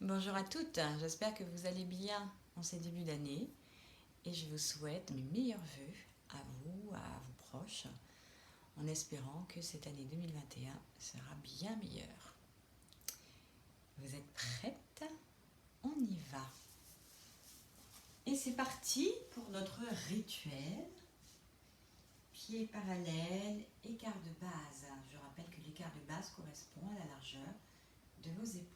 Bonjour à toutes, j'espère que vous allez bien en ces débuts d'année et je vous souhaite mes meilleurs vœux à vous, à vos proches, en espérant que cette année 2021 sera bien meilleure. Vous êtes prêtes? On y va. Et c'est parti pour notre rituel. Pieds parallèles, écart de base. Je rappelle que l'écart de base correspond à la largeur de vos épaules.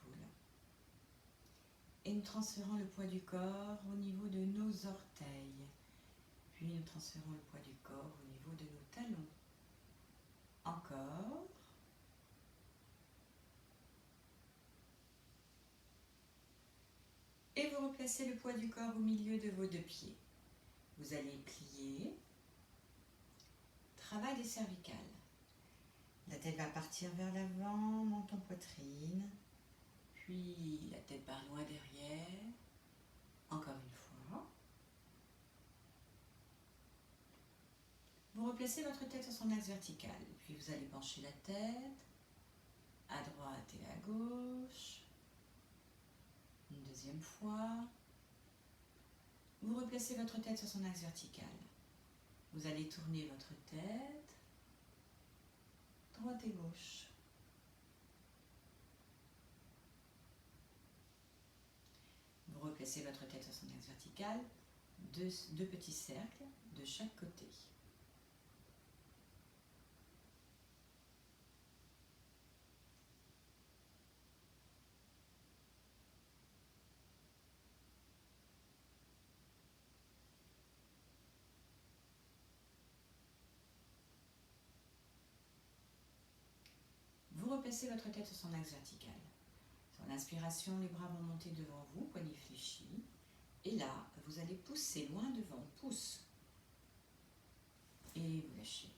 Et nous transférons le poids du corps au niveau de nos orteils. Puis nous transférons le poids du corps au niveau de nos talons. Encore. Et vous replacez le poids du corps au milieu de vos deux pieds. Vous allez plier. Travail des cervicales. La tête va partir vers l'avant, menton poitrine. Puis la tête part loin derrière. Encore une fois. Vous replacez votre tête sur son axe vertical. Puis vous allez pencher la tête à droite et à gauche. Une deuxième fois. Vous replacez votre tête sur son axe vertical. Vous allez tourner votre tête droite et gauche. Vous replacez votre tête sur son axe vertical, deux petits cercles de chaque côté. Vous replacez votre tête sur son axe vertical. Sur l'inspiration, les bras vont monter devant vous, poignets fléchis. Et là, vous allez pousser loin devant, pousse. Et vous lâchez.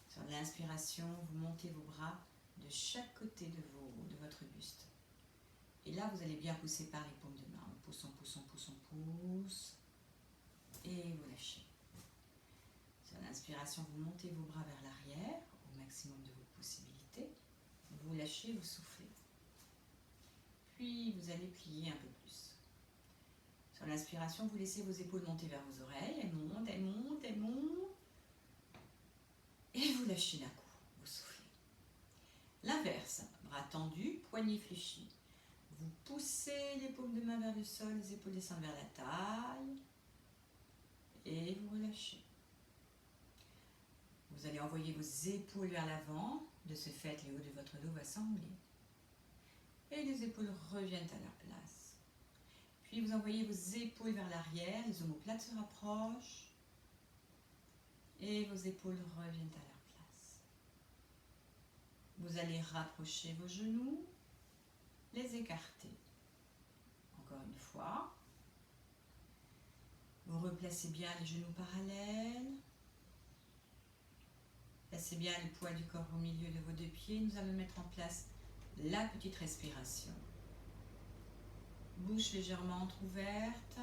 Sur l'inspiration, vous montez vos bras de chaque côté de votre buste. Et là, vous allez bien pousser par les paumes de main. On pousse, on pousse, on pousse, on pousse. Et vous lâchez. Sur l'inspiration, vous montez vos bras vers l'arrière, au maximum de vos possibilités. Vous lâchez, vous soufflez. Puis, vous allez plier un peu plus. Sur l'inspiration, vous laissez vos épaules monter vers vos oreilles. Elles montent, elles montent, elles montent. Et vous lâchez d'un coup. Vous soufflez. L'inverse. Bras tendus, poignets fléchis. Vous poussez les paumes de main vers le sol, les épaules descendent vers la taille. Et vous relâchez. Vous allez envoyer vos épaules vers l'avant. De ce fait, le haut de votre dos va s'enrouler. Et les épaules reviennent à leur place. Puis vous envoyez vos épaules vers l'arrière. Les omoplates se rapprochent. Et vos épaules reviennent à leur place. Vous allez rapprocher vos genoux. Les écarter. Encore une fois. Vous replacez bien les genoux parallèles. Placez bien le poids du corps au milieu de vos deux pieds. Nous allons mettre en place la petite respiration. Bouche légèrement entrouverte.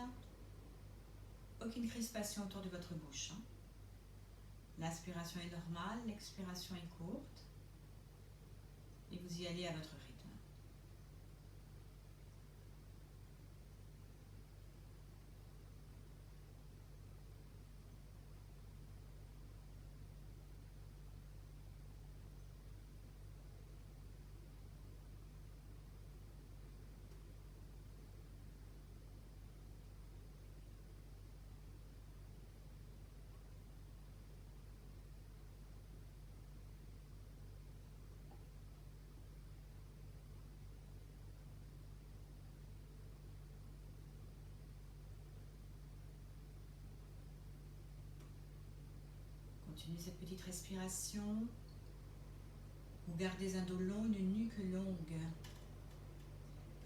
Aucune crispation autour de votre bouche. L'inspiration est normale, l'expiration est courte. Et vous y allez à votre rythme. Continuez cette petite respiration. Vous gardez un dos long, une nuque longue.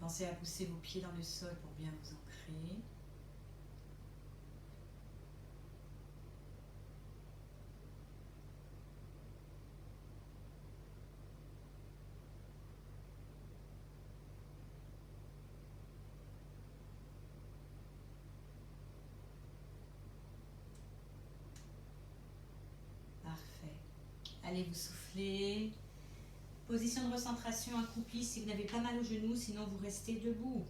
Pensez à pousser vos pieds dans le sol pour bien vous ancrer. Parfait. Allez vous souffler. Position de recentration accroupie si vous n'avez pas mal au genou, sinon vous restez debout.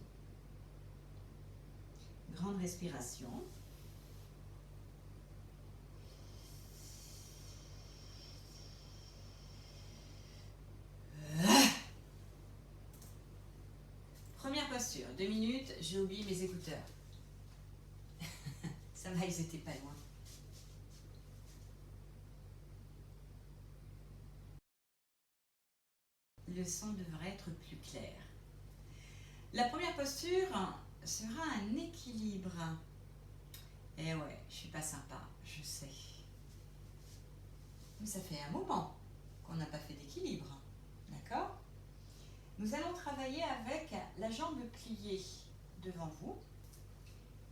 Grande respiration. Première posture, 2 minutes, j'ai oublié mes écouteurs. Ça va, ils étaient pas loin. Le son devrait être plus clair. La première posture sera un équilibre. Eh ouais, je suis pas sympa, je sais. Mais ça fait un moment qu'on n'a pas fait d'équilibre. D'accord? Nous allons travailler avec la jambe pliée devant vous.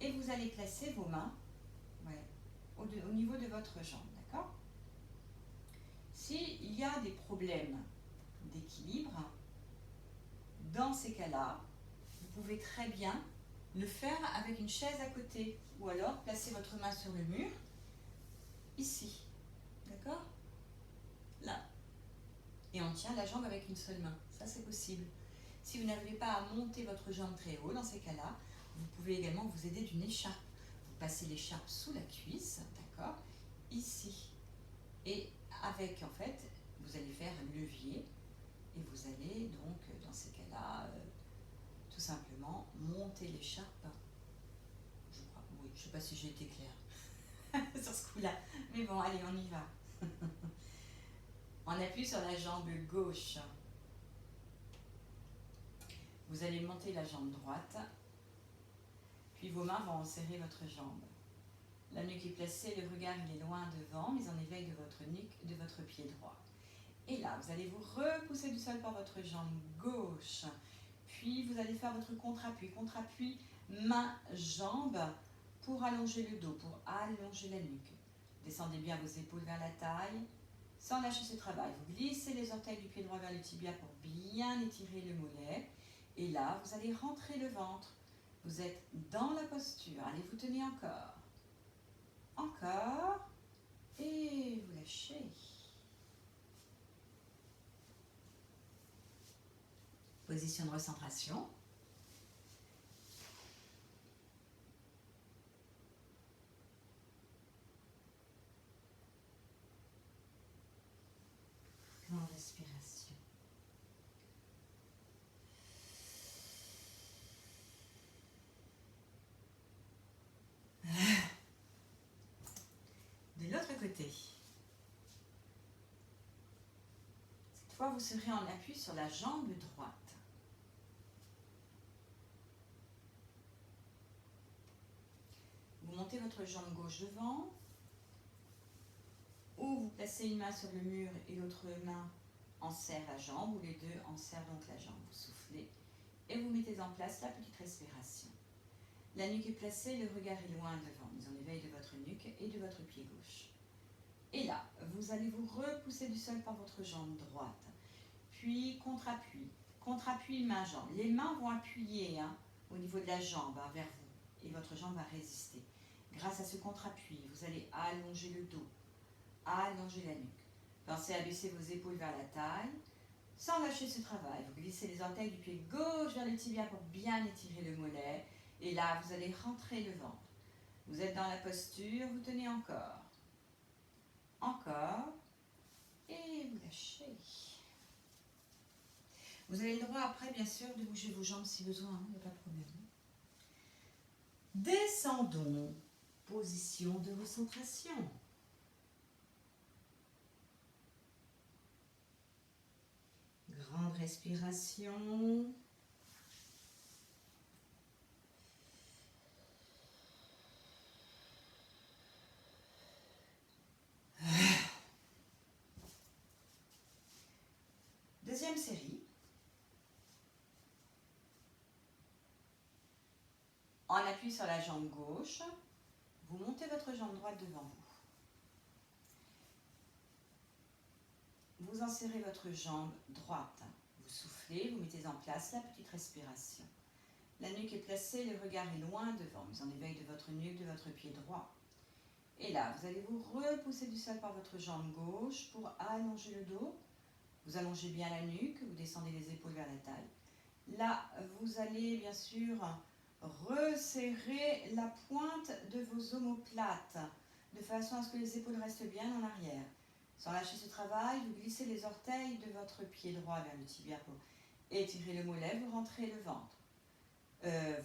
Et vous allez placer vos mains au niveau de votre jambe. D'accord? S'il y a des problèmes d'équilibre, dans ces cas-là, vous pouvez très bien le faire avec une chaise à côté ou alors placer votre main sur le mur, ici, d'accord? Là. Et on tient la jambe avec une seule main, ça c'est possible. Si vous n'arrivez pas à monter votre jambe très haut, dans ces cas-là, vous pouvez également vous aider d'une écharpe. Vous passez l'écharpe sous la cuisse, d'accord? Ici. Et avec, en fait, vous allez faire levier et vous allez donc, dans ces cas-là, tout simplement monter l'écharpe. Je crois, oui, je ne sais pas si j'ai été claire sur ce coup-là. Mais bon, allez, on y va. On appuie sur la jambe gauche. Vous allez monter la jambe droite. Puis vos mains vont serrer votre jambe. La nuque est placée, le regard il est loin devant, mais en éveil de votre nuque, de votre pied droit. Et là, vous allez vous repousser du sol par votre jambe gauche. Puis vous allez faire votre contre-appui. Contre-appui, main-jambe pour allonger le dos, pour allonger la nuque. Descendez bien vos épaules vers la taille, sans lâcher ce travail. Vous glissez les orteils du pied droit vers le tibia pour bien étirer le mollet. Et là, vous allez rentrer le ventre. Vous êtes dans la posture. Allez, vous tenez encore. Encore. Et vous lâchez. Position de recentration. Grande respiration. De l'autre côté. Cette fois, vous serez en appui sur la jambe droite. Vous montez votre jambe gauche devant, ou vous placez une main sur le mur et l'autre main enserre la jambe, ou les deux enserrent donc la jambe. Vous soufflez et vous mettez en place la petite respiration. La nuque est placée, le regard est loin devant, mise en éveil de votre nuque et de votre pied gauche. Et là, vous allez vous repousser du sol par votre jambe droite, puis contre-appui. Contre-appui, main-jambe. Les mains vont appuyer au niveau de la jambe vers vous et votre jambe va résister. Grâce à ce contre-appui, vous allez allonger le dos, allonger la nuque. Pensez à baisser vos épaules vers la taille, sans lâcher ce travail. Vous glissez les orteils du pied gauche vers le tibia pour bien étirer le mollet. Et là, vous allez rentrer le ventre. Vous êtes dans la posture, vous tenez encore. Encore. Et vous lâchez. Vous avez le droit après, bien sûr, de bouger vos jambes si besoin, il n'y a pas de problème. Descendons. Position de recentration. Grande respiration. Deuxième série. En appui sur la jambe gauche, vous montez votre jambe droite devant vous. Vous enserrez votre jambe droite. Vous soufflez, vous mettez en place la petite respiration. La nuque est placée, le regard est loin devant, mise en éveil de votre nuque, de votre pied droit. Et là, vous allez vous repousser du sol par votre jambe gauche pour allonger le dos, Vous allongez bien la nuque, vous descendez les épaules vers la taille. Là, vous allez bien sûr resserrer la pointe de vos omoplates de façon à ce que les épaules restent bien en arrière. Sans lâcher ce travail, vous glissez les orteils de votre pied droit vers le tibia pour étirer le mollet, vous rentrez le ventre.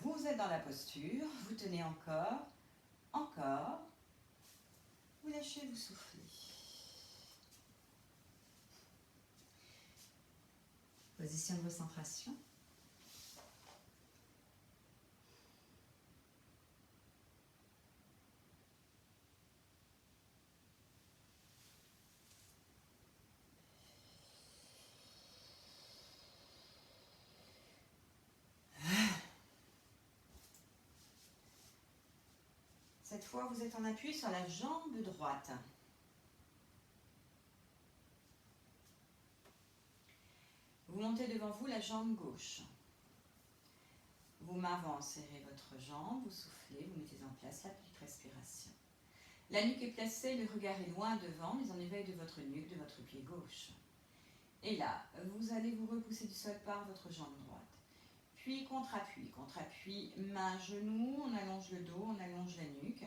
Vous êtes dans la posture, vous tenez encore, vous lâchez, vous soufflez. Position de recentration. Cette fois, vous êtes en appui sur la jambe droite. Vous montez devant vous la jambe gauche. Vos mains vont serrer votre jambe, vous soufflez, vous mettez en place la petite respiration. La nuque est placée, le regard est loin devant, mais en éveil de votre nuque, de votre pied gauche. Et là, vous allez vous repousser du sol par votre jambe droite. Puis contre-appui, main, genou, on allonge le dos, on allonge la nuque.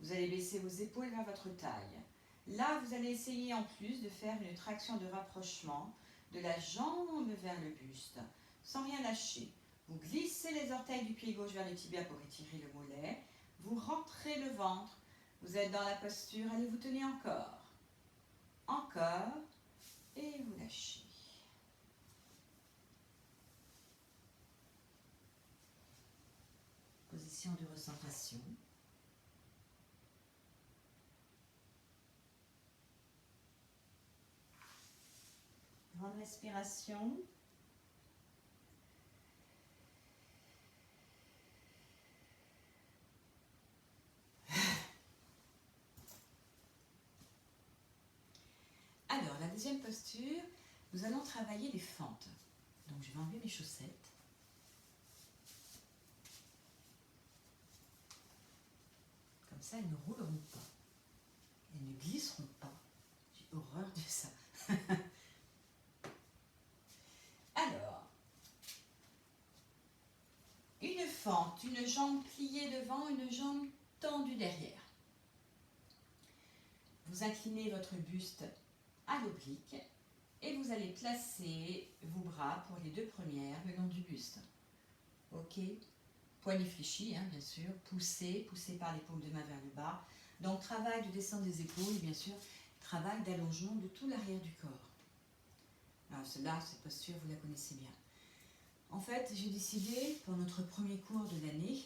Vous allez baisser vos épaules vers votre taille. Là, vous allez essayer en plus de faire une traction de rapprochement de la jambe vers le buste, sans rien lâcher. Vous glissez les orteils du pied gauche vers le tibia pour étirer le mollet. Vous rentrez le ventre. Vous êtes dans la posture. Allez, vous tenez encore. Encore. Et vous lâchez. Position de recentration. Grande respiration. Alors, la deuxième posture, nous allons travailler les fentes. Donc, je vais enlever mes chaussettes. Comme ça, elles ne rouleront pas. Elles ne glisseront pas. J'ai horreur de ça. Alors, une fente, une jambe pliée devant, une jambe tendue derrière. Vous inclinez votre buste à l'oblique et vous allez placer vos bras pour les deux premières le long du buste. Ok? Poignets fléchis, hein, bien sûr. Poussez par les paumes de main vers le bas. Donc, travail de descente des épaules et bien sûr, travail d'allongement de tout l'arrière du corps. Alors, là, cette posture, vous la connaissez bien. En fait, j'ai décidé, pour notre premier cours de l'année,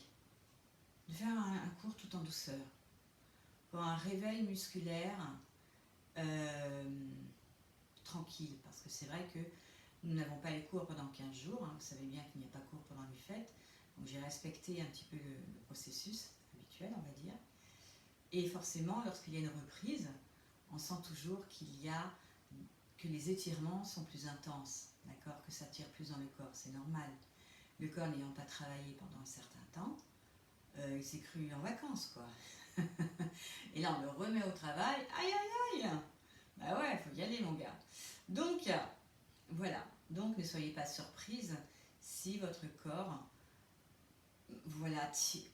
de faire un cours tout en douceur. Pour un réveil musculaire tranquille. Parce que c'est vrai que nous n'avons pas les cours pendant 15 jours. Hein, vous savez bien qu'il n'y a pas cours pendant les fêtes. Donc, j'ai respecté un petit peu le processus habituel, on va dire. Et forcément, lorsqu'il y a une reprise, on sent toujours que les étirements sont plus intenses, d'accord, que ça tire plus dans le corps, c'est normal. Le corps n'ayant pas travaillé pendant un certain temps, il s'est cru en vacances, quoi. Et là, on le remet au travail, aïe aïe aïe. Bah ouais, il faut y aller, mon gars. Donc, voilà. Donc, ne soyez pas surprise si votre corps, voilà, si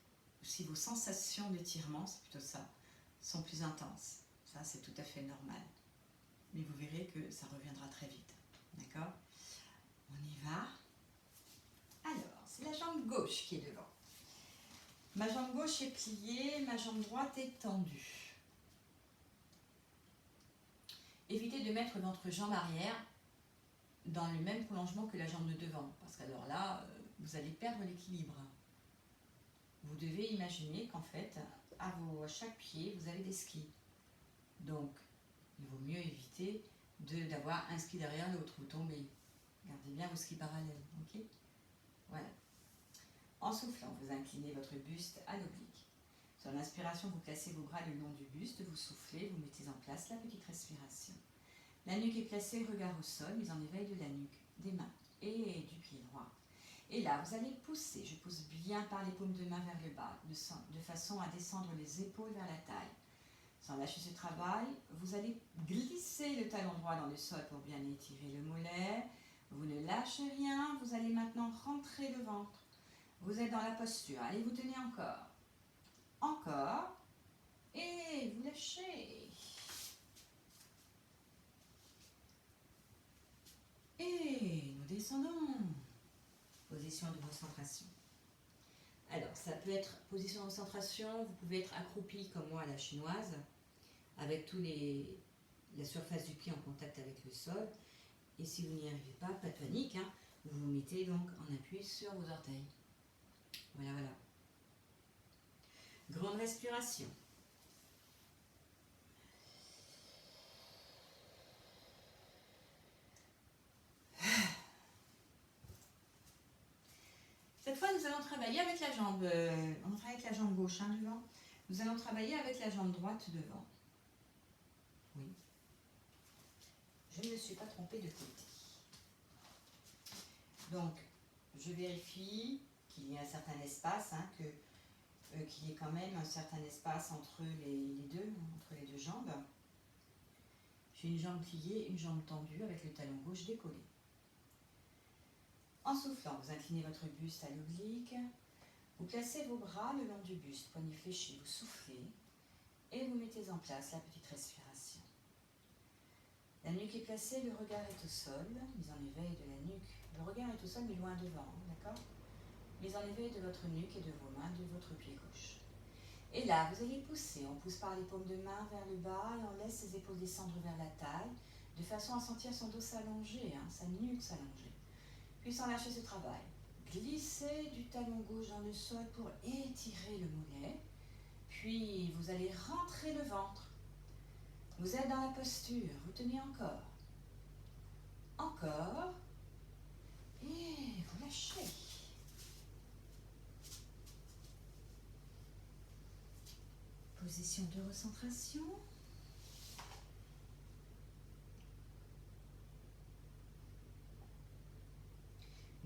vos sensations d'étirement, c'est plutôt ça, sont plus intenses. Ça, c'est tout à fait normal. Mais vous verrez que ça reviendra très vite. D'accord? On y va. Alors, c'est la jambe gauche qui est devant. Ma jambe gauche est pliée, ma jambe droite est tendue. Évitez de mettre votre jambe arrière dans le même prolongement que la jambe de devant, parce qu'alors là, vous allez perdre l'équilibre. Vous devez imaginer qu'en fait, à chaque pied, vous avez des skis. Donc, il vaut mieux éviter d'avoir un ski derrière l'autre, vous tombez. Gardez bien vos skis parallèles, ok? Voilà. En soufflant, vous inclinez votre buste à l'oblique. Sur l'inspiration, vous placez vos bras le long du buste, vous soufflez, vous mettez en place la petite respiration. La nuque est placée, regard au sol, mise en éveil de la nuque, des mains et du pied droit. Et là, vous allez pousser. Je pousse bien par les paumes de main vers le bas, de façon à descendre les épaules vers la taille. Sans lâcher ce travail, vous allez glisser le talon droit dans le sol pour bien étirer le mollet. Vous ne lâchez rien, vous allez maintenant rentrer le ventre. Vous êtes dans la posture, allez vous tenez encore. Encore. Et vous lâchez. Et nous descendons. Position de concentration. Alors, ça peut être position de concentration, vous pouvez être accroupi comme moi à la chinoise, avec la surface du pied en contact avec le sol. Et si vous n'y arrivez pas, pas de panique, hein, vous vous mettez donc en appui sur vos orteils. Voilà, voilà. Grande respiration. Cette fois, nous allons travailler avec la jambe, on travaille avec la jambe gauche hein, devant. Nous allons travailler avec la jambe droite devant. Oui. Je ne me suis pas trompée de côté. Donc, je vérifie qu'il y a un certain espace, hein, qu'il y ait quand même un certain espace entre les deux jambes. J'ai une jambe pliée, une jambe tendue avec le talon gauche décollé. En soufflant, vous inclinez votre buste à l'oblique. Vous placez vos bras le long du buste, poignets fléchis, vous soufflez et vous mettez en place la petite respiration. La nuque est placée, le regard est au sol, mise en éveil de la nuque. Le regard est au sol mais loin devant, d'accord? Mise en éveil de votre nuque et de vos mains, de votre pied gauche. Et là, vous allez pousser. On pousse par les paumes de main vers le bas et on laisse ses épaules descendre vers la taille, de façon à sentir son dos s'allonger, hein, sa nuque s'allonger. Puis sans lâcher ce travail, glissez du talon gauche dans le sol pour étirer le mollet. Puis vous allez rentrer le ventre. Vous êtes dans la posture, vous tenez encore. Encore. Et vous lâchez. Position de recentration.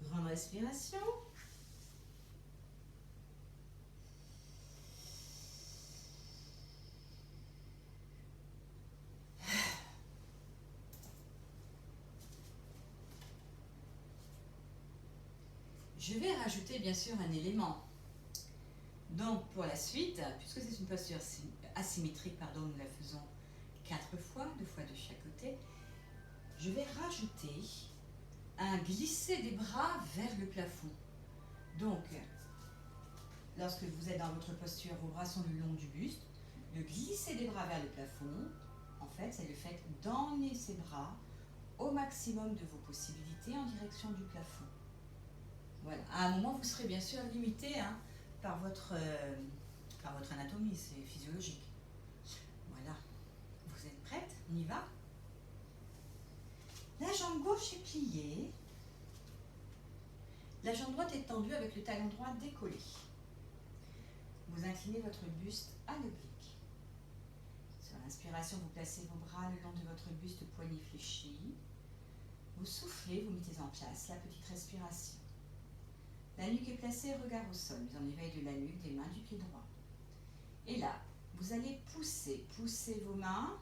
Grande respiration. Je vais rajouter bien sûr un élément. Donc pour la suite, puisque c'est une posture asymétrique, nous la faisons 4 fois, 2 fois de chaque côté, je vais rajouter un glisser des bras vers le plafond. Donc, lorsque vous êtes dans votre posture, vos bras sont le long du buste, le glisser des bras vers le plafond, en fait, c'est le fait d'emmener ces bras au maximum de vos possibilités en direction du plafond. Voilà. À un moment, vous serez bien sûr limité hein, par votre anatomie, c'est physiologique. Voilà. Vous êtes prête? On y va? La jambe gauche est pliée. La jambe droite est tendue avec le talon droit décollé. Vous inclinez votre buste à l'oblique. Sur l'inspiration, vous placez vos bras le long de votre buste, poignets fléchis. Vous soufflez, vous mettez en place la petite respiration. La nuque est placée, regard au sol, mise en éveil de la nuque, des mains du pied droit. Et là, vous allez pousser vos mains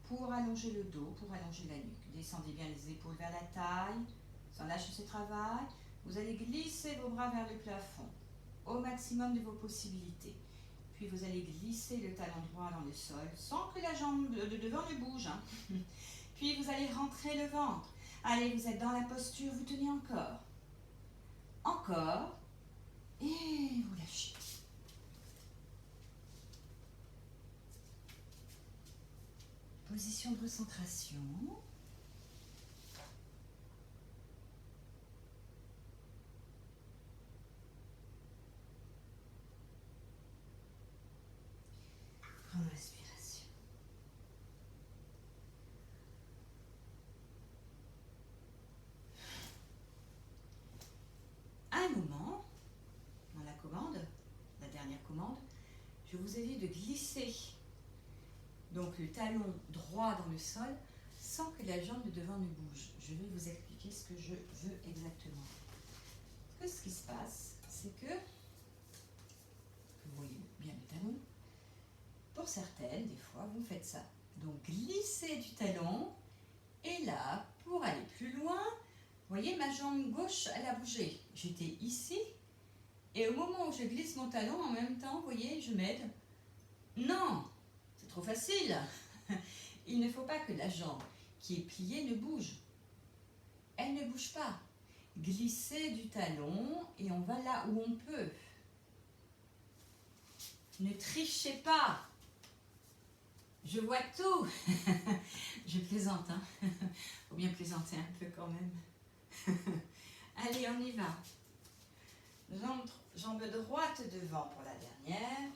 pour allonger le dos, pour allonger la nuque. Descendez bien les épaules vers la taille, sans lâcher ce travail. Vous allez glisser vos bras vers le plafond, au maximum de vos possibilités. Puis vous allez glisser le talon droit dans le sol, sans que la jambe de devant ne bouge. Hein. Puis vous allez rentrer le ventre. Allez, vous êtes dans la posture, vous tenez encore. Encore. Et vous lâchez. Position de recentration. Grande respiration. À un moment, dans la commande, la dernière commande, je vous ai dit de glisser donc le talon droit dans le sol sans que la jambe de devant ne bouge. Je vais vous expliquer ce que je veux exactement. Parce que ce qui se passe, c'est que vous voyez bien le talon. Pour certaines, des fois, vous faites ça. Donc, glissez du talon. Et là, pour aller plus loin, vous voyez, ma jambe gauche, elle a bougé. J'étais ici. Et au moment où je glisse mon talon, en même temps, vous voyez, je m'aide. Non, c'est trop facile. Il ne faut pas que la jambe qui est pliée ne bouge. Elle ne bouge pas. Glissez du talon et on va là où on peut. Ne trichez pas. Je vois tout. Je plaisante, hein. Faut bien plaisanter un peu quand même. Allez, on y va. Jambe droite devant pour la dernière.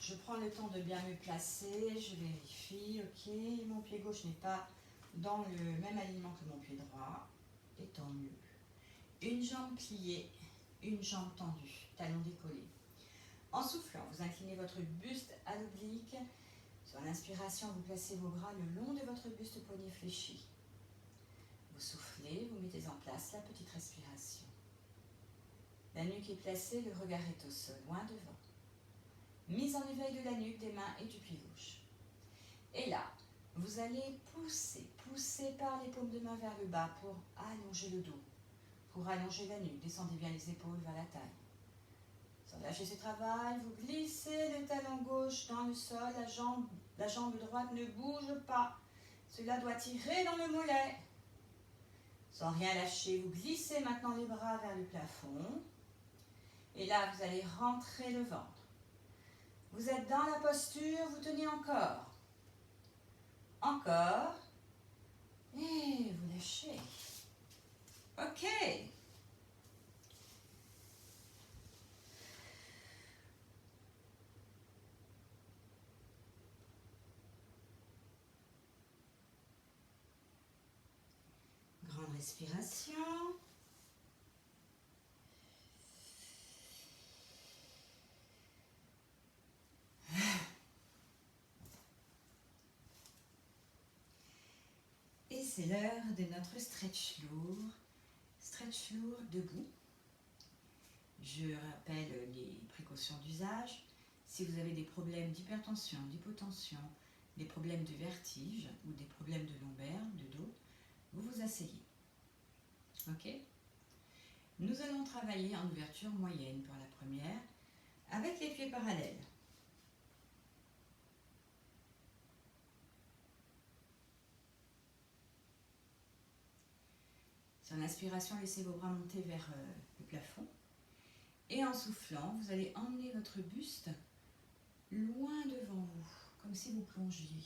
Je prends le temps de bien me placer. Je vérifie, ok. Mon pied gauche n'est pas dans le même alignement que mon pied droit. Et tant mieux. Une jambe pliée, une jambe tendue, talon décollé. En soufflant, vous inclinez votre buste à l'oblique. Sur l'inspiration, vous placez vos bras le long de votre buste, poignet fléchi. Vous soufflez, vous mettez en place la petite respiration. La nuque est placée, le regard est au sol, loin devant. Mise en éveil de la nuque, des mains et du pied gauche. Et là, vous allez pousser par les paumes de main vers le bas pour allonger le dos. Pour allonger la nuque, descendez bien les épaules vers la taille. Sans lâcher ce travail, vous glissez le talon gauche dans le sol, la jambe droite ne bouge pas. Cela doit tirer dans le mollet. Sans rien lâcher, vous glissez maintenant les bras vers le plafond. Et là, vous allez rentrer le ventre. Vous êtes dans la posture, vous tenez encore. Encore. Et vous lâchez. Ok. Grande respiration. Et c'est l'heure de notre stretch lourd. Stretch lourd debout. Je rappelle les précautions d'usage. Si vous avez des problèmes d'hypertension, d'hypotension, des problèmes de vertige ou des problèmes de lombaire, de dos, vous vous asseyez. Ok? Nous allons travailler en ouverture moyenne pour la première, avec les pieds parallèles. Sur l'inspiration, laissez vos bras monter vers le plafond. Et en soufflant, vous allez emmener votre buste loin devant vous, comme si vous plongiez.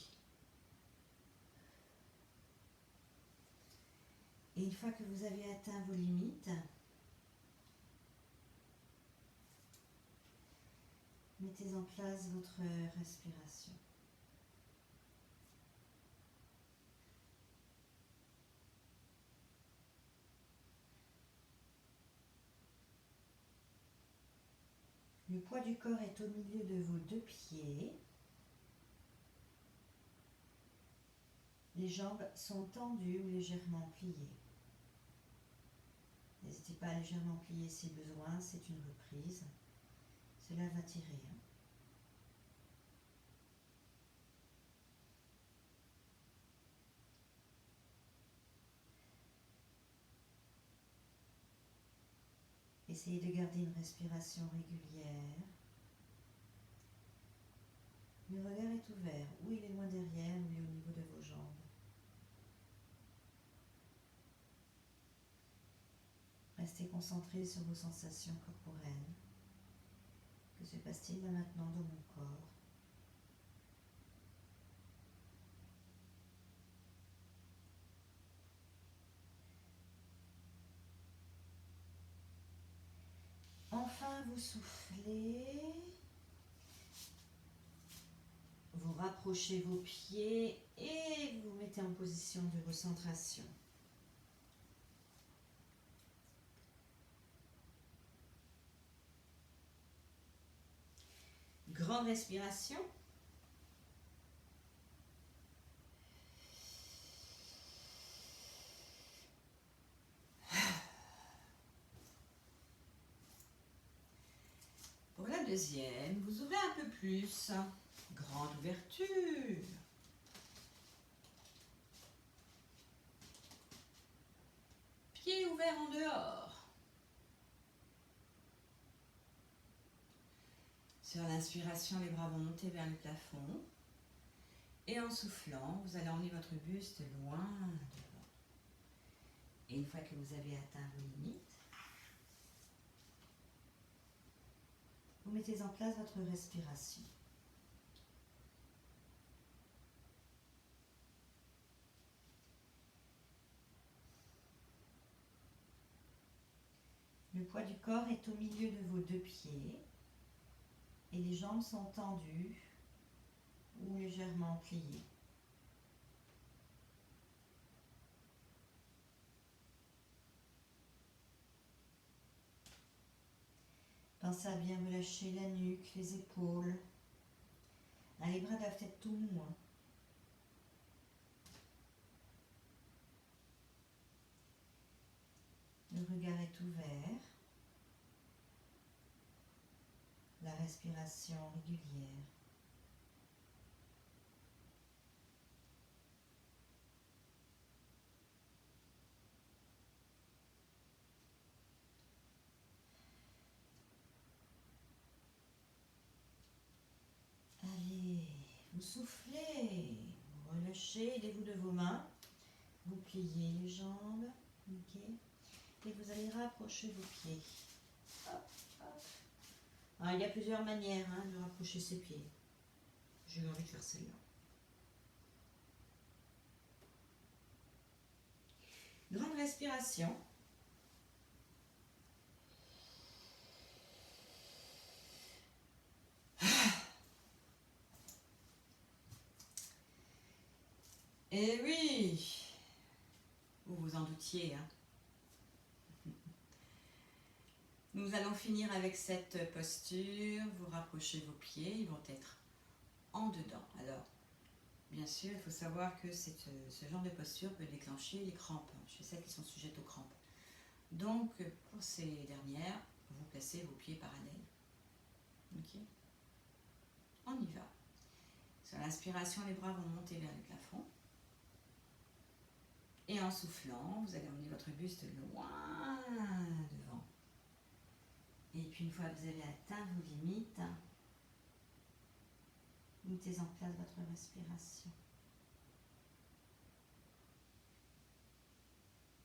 Et une fois que vous avez atteint vos limites, mettez en place votre respiration. Le poids du corps est au milieu de vos deux pieds. Les jambes sont tendues ou légèrement pliées. N'hésitez pas à légèrement plier si besoin, c'est une reprise. Cela va tirer. Essayez de garder une respiration régulière. Le regard est ouvert, ou il est loin derrière, ou il est au niveau de vos jambes. Restez concentré sur vos sensations corporelles. Que se passe-t-il là maintenant dans mon corps? Enfin, vous soufflez. Vous rapprochez vos pieds et vous mettez en position de recentration. Grande respiration. Pour la deuxième, vous ouvrez un peu plus. Grande ouverture. Pieds ouverts en dehors. Sur l'inspiration, les bras vont monter vers le plafond. Et en soufflant, vous allez emmener votre buste loin devant. Et une fois que vous avez atteint vos limites, vous mettez en place votre respiration. Le poids du corps est au milieu de vos deux pieds et les jambes sont tendues ou légèrement pliées. Pensez à bien relâcher la nuque, les épaules. Les bras doivent être tout mous. Le regard est ouvert. La respiration régulière. Allez, vous soufflez, vous relâchez, aidez-vous de vos mains. Vous pliez les jambes, ok, et vous allez rapprocher vos pieds. Hop, hop. Alors, il y a plusieurs manières de rapprocher ses pieds. J'ai eu envie de faire celle-là. Grande respiration. Et oui, vous vous en doutiez. Nous allons finir avec cette posture. Vous rapprochez vos pieds, ils vont être en dedans. Alors, bien sûr, il faut savoir que ce genre de posture peut déclencher les crampes, chez celles qui sont sujettes aux crampes. Donc, pour ces dernières, vous placez vos pieds parallèles. Ok ? On y va. Sur l'inspiration, les bras vont monter vers le plafond. Et en soufflant, vous allez emmener votre buste loin devant. Et puis une fois que vous avez atteint vos limites, mettez en place votre respiration.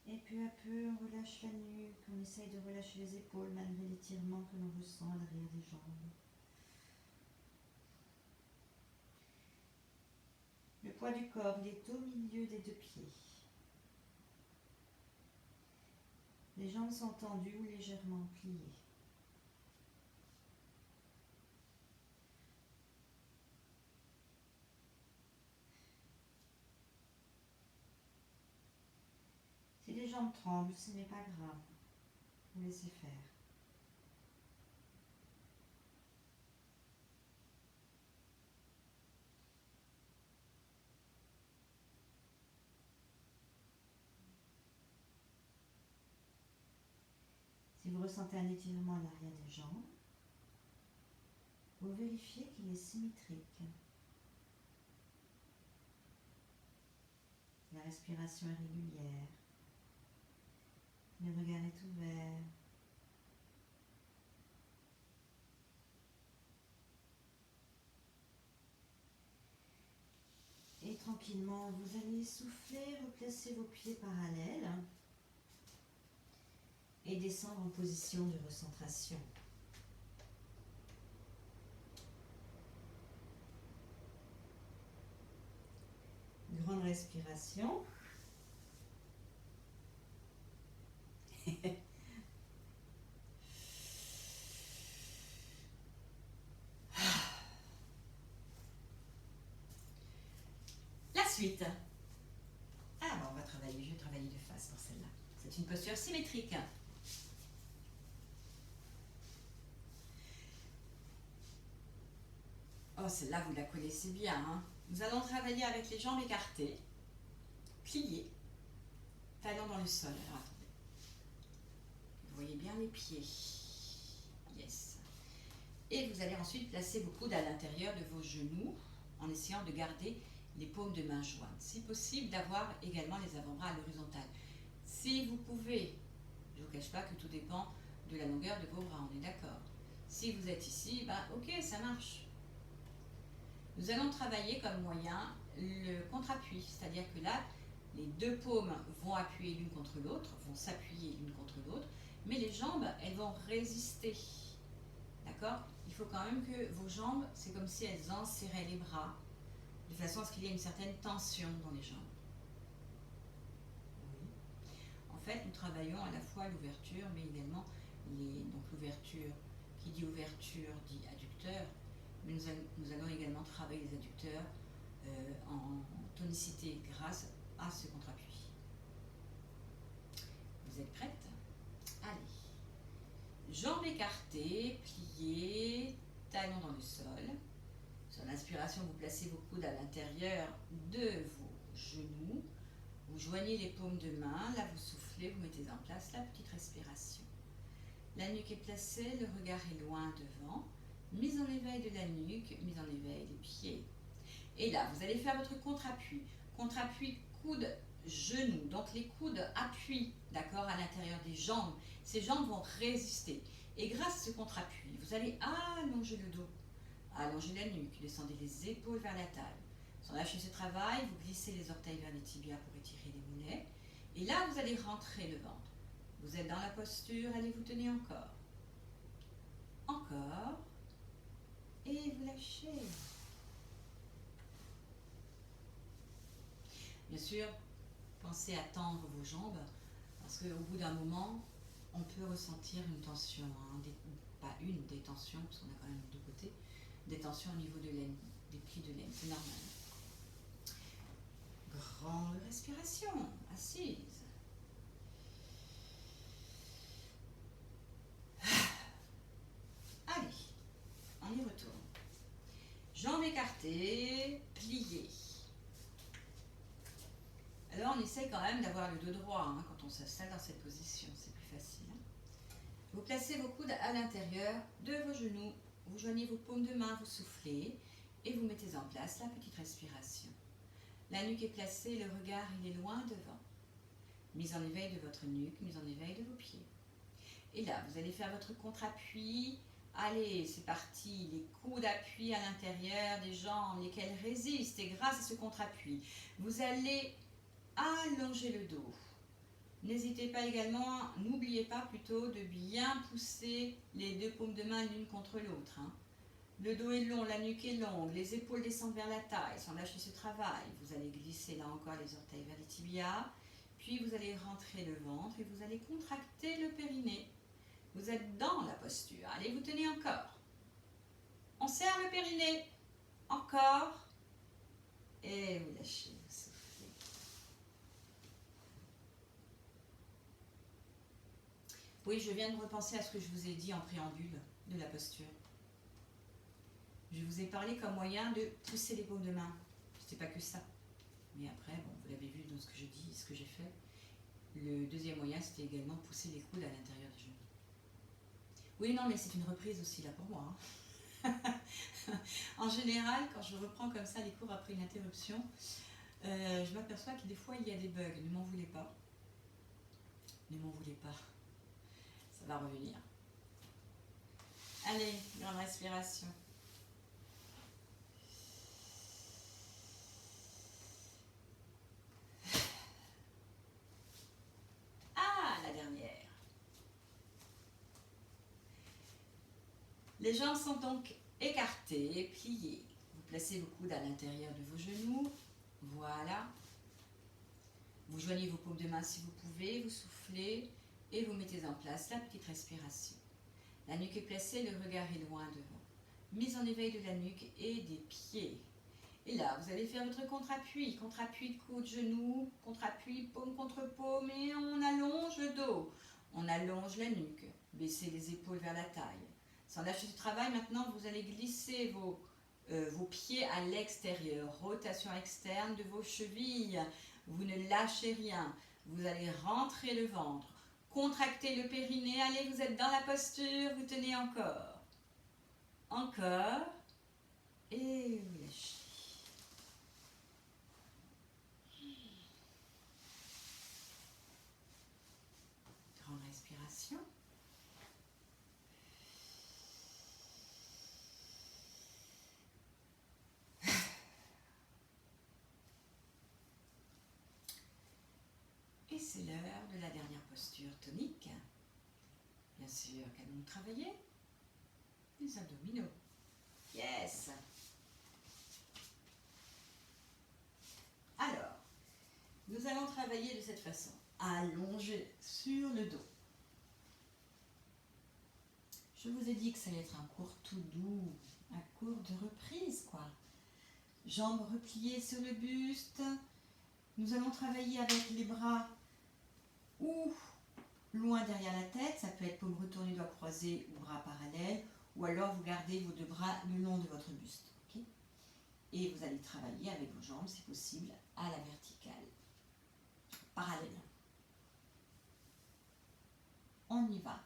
Et peu à peu, on relâche la nuque, on essaye de relâcher les épaules malgré l'étirement que l'on ressent à l'arrière des jambes. Le poids du corps, il est au milieu des deux pieds. Les jambes sont tendues ou légèrement pliées. Si les jambes tremblent, ce n'est pas grave. Vous laissez faire. Si vous ressentez un étirement à l'arrière des jambes, vous vérifiez qu'il est symétrique. La respiration est régulière. Le regard est ouvert. Et tranquillement, vous allez souffler, replacer vos pieds parallèles et descendre en position de recentration. Grande respiration. La suite. Alors, on va travailler, je vais travailler de face pour celle-là. C'est une posture symétrique. Oh, celle-là, vous la connaissez bien. Nous allons travailler avec les jambes écartées, pliées, talons dans le sol. Alors, attendez. Vous voyez bien les pieds. Yes. Et vous allez ensuite placer vos coudes à l'intérieur de vos genoux en essayant de garder les paumes de main jointes. Si possible, d'avoir également les avant-bras à l'horizontale. Si vous pouvez, je ne vous cache pas que tout dépend de la longueur de vos bras, on est d'accord. Si vous êtes ici, ok, ça marche. Nous allons travailler comme moyen le contre-appui, c'est-à-dire que là, les deux paumes vont appuyer l'une contre l'autre, vont s'appuyer l'une contre l'autre, mais les jambes, elles vont résister. D'accord? Il faut quand même que vos jambes, c'est comme si elles enserraient les bras, de façon à ce qu'il y ait une certaine tension dans les jambes. Oui. En fait, nous travaillons à la fois l'ouverture, mais également donc l'ouverture, qui dit ouverture dit adducteur, mais nous allons également travailler les adducteurs en tonicité grâce à ce contre-appui. Vous êtes prête? Allez. Jambes écartées, pliées, talons dans le sol. Sur l'inspiration, vous placez vos coudes à l'intérieur de vos genoux. Vous joignez les paumes de main. Là, vous soufflez, vous mettez en place la petite respiration. La nuque est placée, le regard est loin devant. Mise en éveil de la nuque, mise en éveil des pieds. Et là, vous allez faire votre contre-appui. Contre-appui, coude, genou. Donc les coudes appuient, d'accord, à l'intérieur des jambes. Ces jambes vont résister. Et grâce à ce contre-appui, vous allez allonger le dos, allonger la nuque, descendez les épaules vers la taille. Sans lâcher ce travail, vous glissez les orteils vers les tibias pour étirer les mollets. Et là, vous allez rentrer le ventre. Vous êtes dans la posture, allez vous tenir encore. Encore. Et vous lâchez. Bien sûr, pensez à tendre vos jambes, parce qu'au bout d'un moment, on peut ressentir une tension, pas une, des tensions, parce qu'on a quand même deux côtés, des tensions au niveau de l'aine, des plis de l'aine, c'est normal. Grande respiration, assise. Allez, on y retourne. Jambes écartées, pliées. Alors on essaie quand même d'avoir le dos droit quand on s'installe dans cette position, c'est plus facile. Vous placez vos coudes à l'intérieur de vos genoux, vous joignez vos paumes de main, vous soufflez et vous mettez en place la petite respiration. La nuque est placée, le regard il est loin devant. Mise en éveil de votre nuque, mise en éveil de vos pieds. Et là, vous allez faire votre contre-appui. Allez, c'est parti, les coudes appuient à l'intérieur des jambes, lesquelles résistent. Et grâce à ce contre-appui, vous allez allonger le dos. N'hésitez pas également, n'oubliez pas plutôt de bien pousser les deux paumes de main l'une contre l'autre. Le dos est long, la nuque est longue, les épaules descendent vers la taille. Sans lâcher ce travail, vous allez glisser là encore les orteils vers les tibias. Puis vous allez rentrer le ventre et vous allez contracter le périnée. Vous êtes dans la posture. Allez, vous tenez encore. On serre le périnée. Encore. Et vous lâchez, vous soufflez. Oui, je viens de repenser à ce que je vous ai dit en préambule de la posture. Je vous ai parlé comme moyen de pousser les paumes de main. C'était pas que ça. Mais après, bon, vous l'avez vu dans ce que je dis, ce que j'ai fait. Le deuxième moyen, c'était également pousser les coudes à l'intérieur des genoux. Oui, non, mais c'est une reprise aussi là pour moi. En général, quand je reprends comme ça les cours après une interruption, je m'aperçois que des fois il y a des bugs. Ne m'en voulez pas. Ne m'en voulez pas. Ça va revenir. Allez, grande respiration. Ah, la dernière. Les jambes sont donc écartées, pliées. Vous placez vos coudes à l'intérieur de vos genoux. Voilà. Vous joignez vos paumes de main si vous pouvez, vous soufflez et vous mettez en place la petite respiration. La nuque est placée, le regard est loin devant. Mise en éveil de la nuque et des pieds. Et là, vous allez faire votre contre-appui. Contre-appui, coude, genou, contre-appui, paume contre paume et on allonge le dos. On allonge la nuque. Baissez les épaules vers la taille. Sans lâcher du travail, maintenant, vous allez glisser vos pieds à l'extérieur. Rotation externe de vos chevilles. Vous ne lâchez rien. Vous allez rentrer le ventre. Contractez le périnée. Allez, vous êtes dans la posture. Vous tenez encore. Encore. Et vous lâchez. Grande respiration. Et c'est l'heure de la dernière posture tonique. Bien sûr qu'allons-nous travailler les abdominaux. Yes! Alors, nous allons travailler de cette façon. Allongé sur le dos. Je vous ai dit que ça allait être un cours tout doux, un cours de reprise, quoi. Jambes repliées sur le buste. Nous allons travailler avec les bras ou loin derrière la tête. Ça peut être paume retournée, doigts croisés ou bras parallèles. Ou alors vous gardez vos deux bras le long de votre buste. Okay? Et vous allez travailler avec vos jambes, si possible, à la verticale. Parallèle. On y va.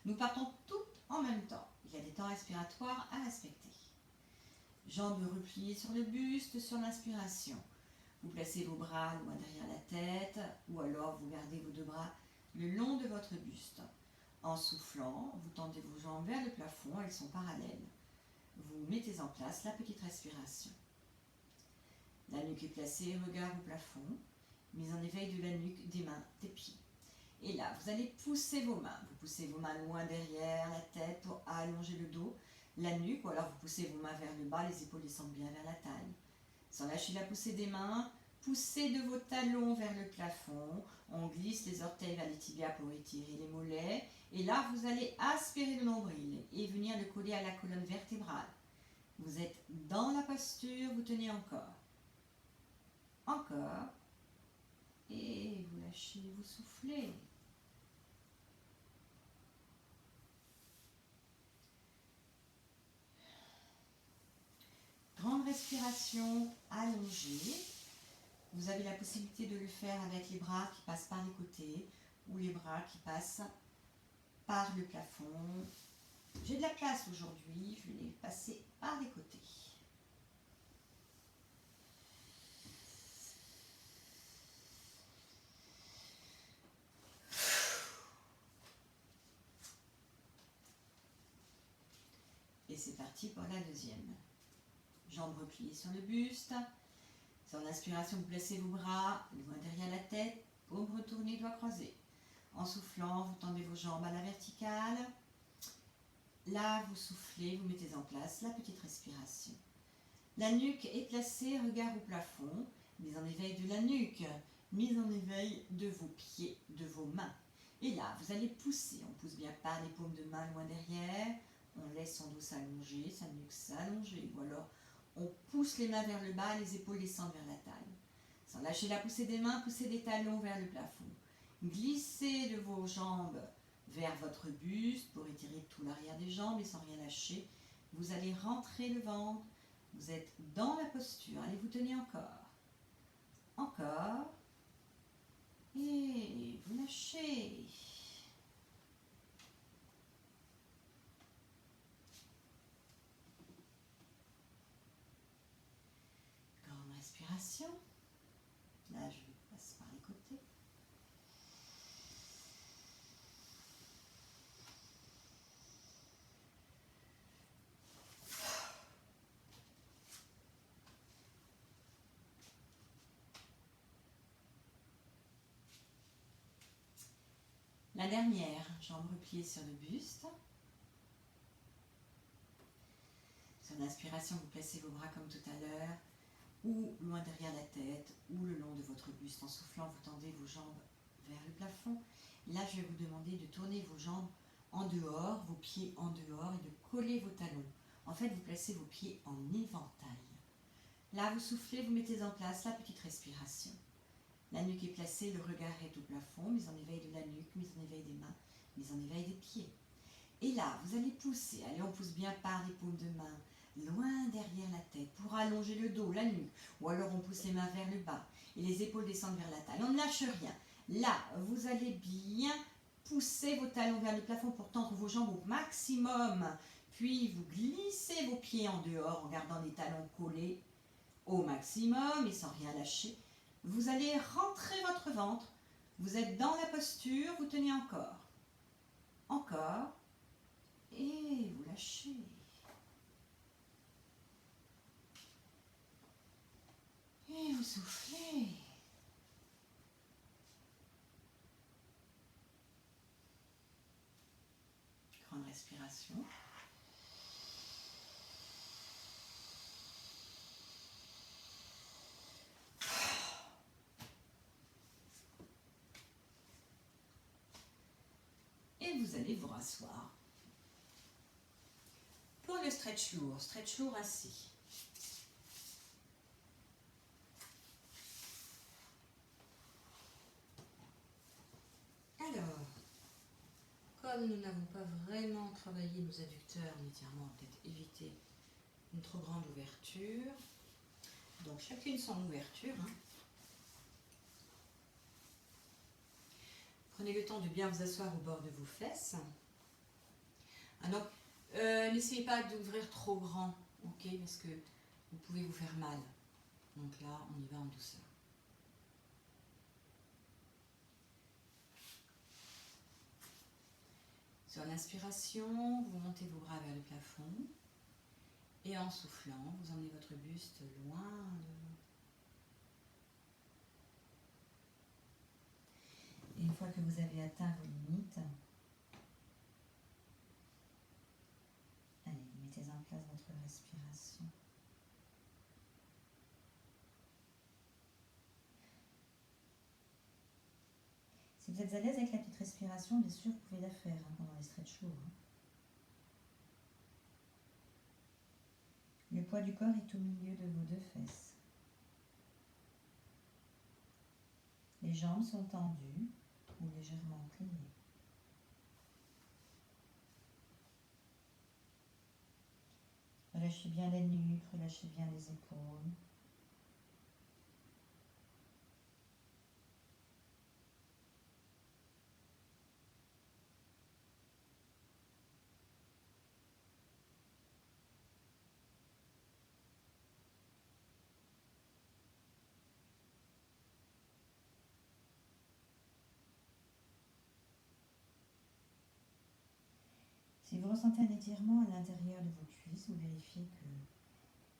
Nous partons toutes en même temps. Il y a des temps respiratoires à respecter. Jambes repliées sur le buste, sur l'inspiration. Vous placez vos bras loin derrière la tête, ou alors vous gardez vos deux bras le long de votre buste. En soufflant, vous tendez vos jambes vers le plafond, elles sont parallèles. Vous mettez en place la petite respiration. La nuque est placée, regard au plafond, mise en éveil de la nuque, des mains, des pieds. Et là, vous allez pousser vos mains. Vous poussez vos mains loin derrière la tête pour allonger le dos, la nuque, ou alors vous poussez vos mains vers le bas, les épaules descendent bien vers la taille. Sans lâcher la poussée des mains, poussez de vos talons vers le plafond. On glisse les orteils vers les tibias pour étirer les mollets. Et là, vous allez aspirer le nombril et venir le coller à la colonne vertébrale. Vous êtes dans la posture, vous tenez encore. Encore. Et vous lâchez, vous soufflez. Grande respiration allongée. Vous avez la possibilité de le faire avec les bras qui passent par les côtés ou les bras qui passent par le plafond. J'ai de la place aujourd'hui, je vais les passer par les côtés. Et c'est parti pour la deuxième. Jambes repliées sur le buste. Sur l'inspiration, vous placez vos bras loin derrière la tête, paumes retournées, doigts croisés. En soufflant, vous tendez vos jambes à la verticale. Là, vous soufflez, vous mettez en place la petite respiration. La nuque est placée, regard au plafond, mise en éveil de la nuque, mise en éveil de vos pieds, de vos mains. Et là, vous allez pousser, on pousse bien par les paumes de main loin derrière, on laisse son dos s'allonger, sa nuque s'allonger, ou alors on pousse les mains vers le bas, les épaules descendent vers la taille. Sans lâcher la poussée des mains, poussez des talons vers le plafond. Glissez de vos jambes vers votre buste pour étirer tout l'arrière des jambes et sans rien lâcher. Vous allez rentrer le ventre. Vous êtes dans la posture. Allez, vous tenez encore. Encore. Et vous lâchez. Grande respiration. Là, je passe par les côtés. La dernière, jambes repliées sur le buste. Sur l'inspiration, vous placez vos bras comme tout à l'heure, ou loin derrière la tête, ou le long de votre buste. En soufflant, vous tendez vos jambes vers le plafond. Là, je vais vous demander de tourner vos jambes en dehors, vos pieds en dehors, et de coller vos talons. En fait, vous placez vos pieds en éventail. Là, vous soufflez, vous mettez en place la petite respiration. La nuque est placée, le regard est au plafond, mise en éveil de la nuque, mise en éveil des mains, mise en éveil des pieds. Et là, vous allez pousser. Allez, on pousse bien par les paumes de main, loin derrière la tête, pour allonger le dos, la nuque. Ou alors, on pousse les mains vers le bas et les épaules descendent vers la taille. On ne lâche rien. Là, vous allez bien pousser vos talons vers le plafond pour tendre vos jambes au maximum. Puis vous glissez vos pieds en dehors en gardant les talons collés au maximum et sans rien lâcher. Vous allez rentrer votre ventre. Vous êtes dans la posture, vous tenez encore. Encore. Et vous lâchez. Et vous soufflez. Grande respiration. Et vous allez vous rasseoir pour le stretch lourd assis. Alors, comme nous n'avons pas vraiment travaillé nos adducteurs, on va peut-être éviter une trop grande ouverture. Donc chacune son ouverture. Prenez le temps de bien vous asseoir au bord de vos fesses. Donc, n'essayez pas d'ouvrir trop grand, ok, parce que vous pouvez vous faire mal. Donc là, on y va en douceur. Sur l'inspiration, vous montez vos bras vers le plafond. Et en soufflant, vous emmenez votre buste loin devant. Et une fois que vous avez atteint vos limites, allez, mettez en place votre respiration. Si vous êtes à l'aise avec la petite respiration, bien sûr, vous pouvez la faire pendant les stretch lourds. Le poids du corps est au milieu de vos deux fesses. Les jambes sont tendues ou légèrement pliées. Relâchez bien la nuque, relâchez bien les épaules. Si vous ressentez un étirement à l'intérieur de vos cuisses, vous vérifiez que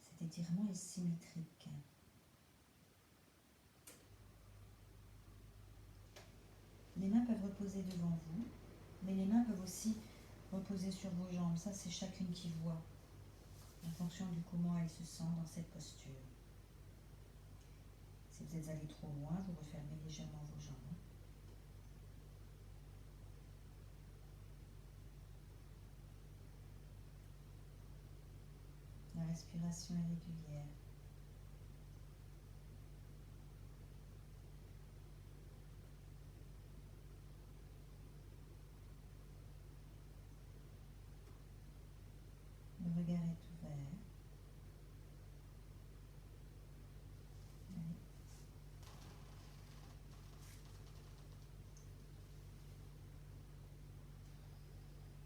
cet étirement est symétrique. Les mains peuvent reposer devant vous, mais les mains peuvent aussi reposer sur vos jambes. Ça, c'est chacune qui voit, en fonction du comment elle se sent dans cette posture. Si vous êtes allé trop loin, vous refermez légèrement vos jambes. La respiration est régulière. Le regard est ouvert.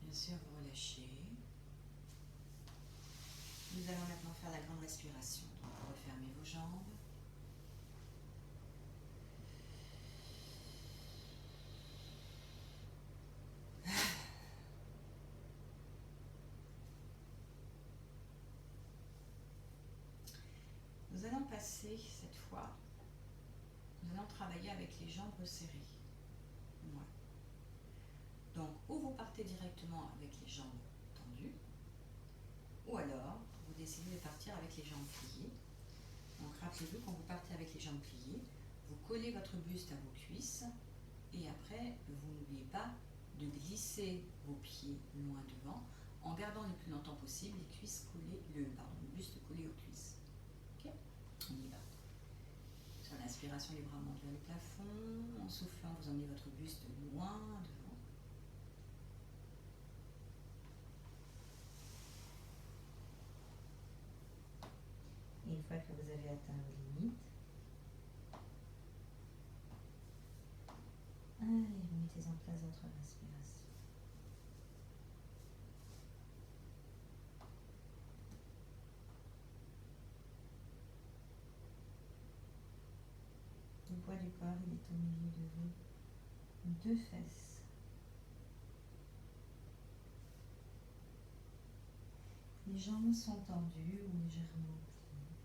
Bien sûr, vous relâchez. Nous allons maintenant faire la grande respiration. Donc, vous refermez vos jambes. Nous allons passer cette fois, nous allons travailler avec les jambes resserrées. Ouais. Donc, ou vous partez directement avec les jambes tendues, ou alors vous décidez de partir avec les jambes pliées. Donc, rappelez-vous, quand vous partez avec les jambes pliées, vous collez votre buste à vos cuisses et après, vous n'oubliez pas de glisser vos pieds loin devant en gardant le plus longtemps possible les cuisses collées, le buste collé aux cuisses. Ok ? On y va. Sur l'inspiration, les bras montent vers le plafond. En soufflant, vous emmenez votre buste loin devant. Et une fois que vous avez atteint vos limites, allez, vous mettez en place votre respiration. poids du corps, il est au milieu de vos deux fesses. Les jambes sont tendues ou légèrement pliées.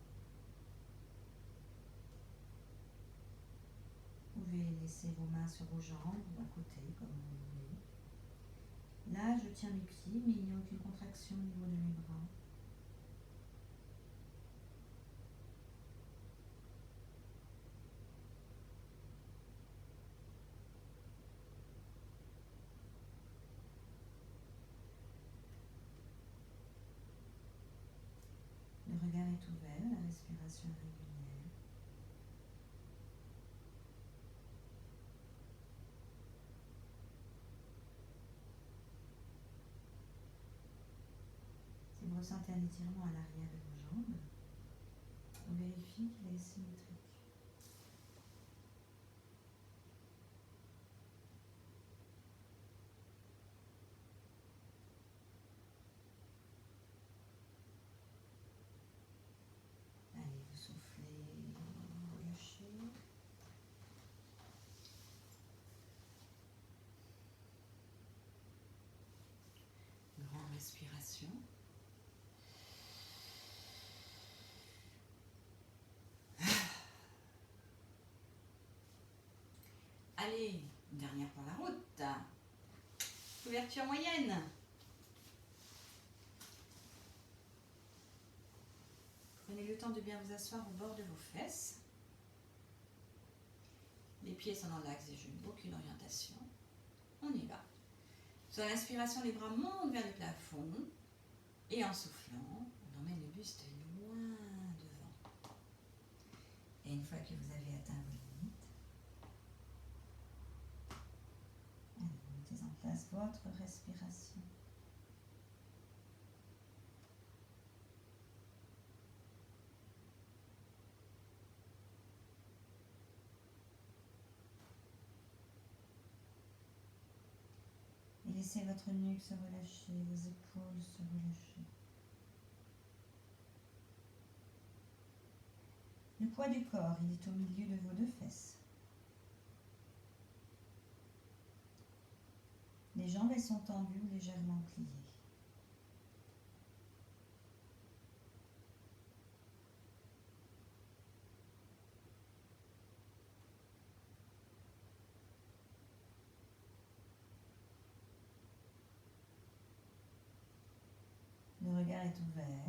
Vous pouvez laisser vos mains sur vos jambes ou à côté, comme vous voulez. Là, je tiens mes pieds, mais il n'y a aucune contraction au niveau de mes bras. Le regard est ouvert, la respiration est régulière. Si vous ressentez un étirement à l'arrière de vos jambes, on vérifie qu'il est symétrique. Allez, vous soufflez, vous lâchez. Grande respiration. Allez, une dernière pour la route. Couverture moyenne. Prenez le temps de bien vous asseoir au bord de vos fesses. Les pieds sont dans l'axe des genoux, aucune orientation. On y va. Sur l'inspiration, les bras montent vers le plafond. Et en soufflant, on emmène le buste loin devant. Et une fois que vous avez atteint vos limites, allez, mettez en place votre respiration. Et laissez votre nuque se relâcher, vos épaules se relâcher. Le poids du corps, il est au milieu de vos deux fesses. Les jambes, elles sont tendues ou légèrement pliées. Le regard est ouvert.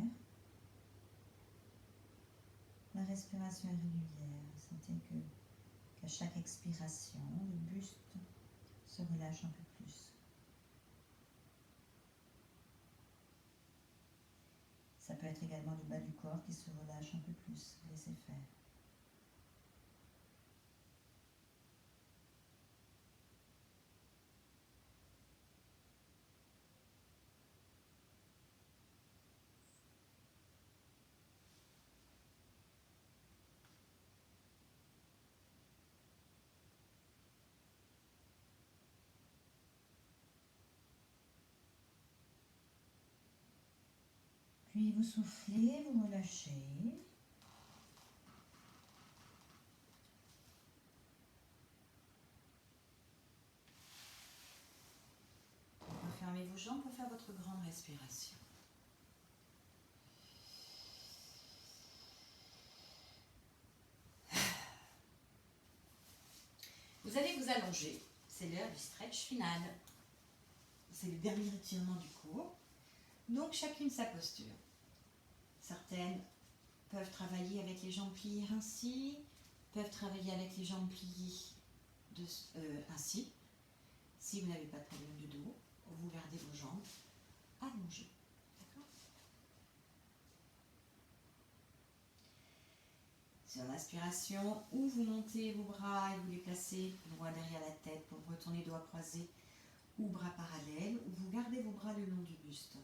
La respiration est régulière. Sentez qu'à chaque expiration, le buste se relâche un peu plus. Ça peut être également le bas du corps qui se relâche un peu plus. Laissez faire. Puis vous soufflez, vous relâchez. Refermez vos jambes pour faire votre grande respiration. Vous allez vous allonger. C'est l'heure du stretch final. C'est le dernier étirement du cours. Donc chacune sa posture. Certaines peuvent travailler avec les jambes pliées ainsi, peuvent travailler avec les jambes pliées ainsi. Si vous n'avez pas de problème de dos, vous gardez vos jambes allongées. D'accord ? Sur l'inspiration, ou vous montez vos bras et vous les placez loin derrière la tête pour retourner doigts croisés ou bras parallèles, ou vous gardez vos bras le long du buste.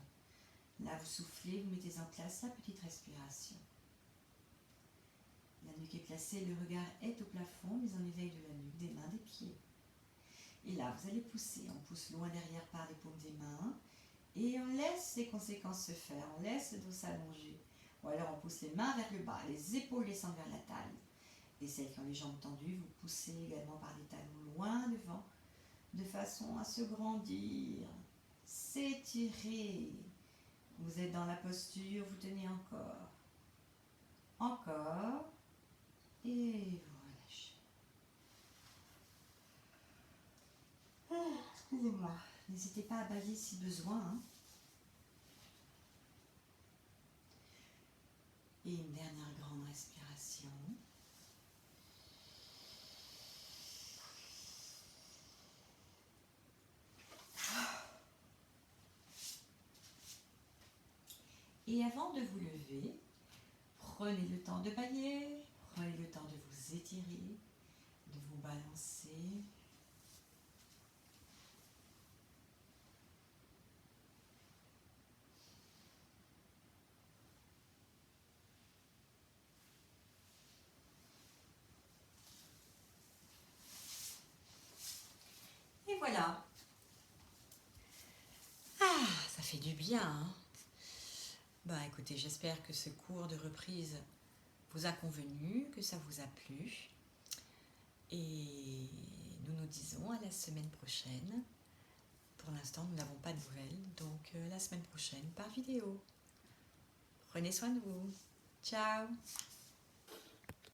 Là, vous soufflez, vous mettez en place la petite respiration. La nuque est placée, le regard est au plafond, mais en éveil de la nuque, des mains, des pieds. Et là, vous allez pousser. On pousse loin derrière par les paumes des mains. Et on laisse les conséquences se faire. On laisse le dos s'allonger. Ou alors on pousse les mains vers le bas, les épaules descendent vers la taille. Et celles qui ont les jambes tendues, vous poussez également par les talons loin devant, de façon à se grandir, s'étirer. Vous êtes dans la posture, vous tenez encore. Encore. Et vous relâchez. Excusez-moi. N'hésitez pas à bailler si besoin. Hein. Et une dernière grande respiration. Et avant de vous lever, prenez le temps de bailler, prenez le temps de vous étirer, de vous balancer. Et voilà. Ah, ça fait du bien. Hein. Bah écoutez, j'espère que ce cours de reprise vous a convenu, que ça vous a plu. Et nous nous disons à la semaine prochaine. Pour l'instant, nous n'avons pas de nouvelles, donc la semaine prochaine par vidéo. Prenez soin de vous. Ciao!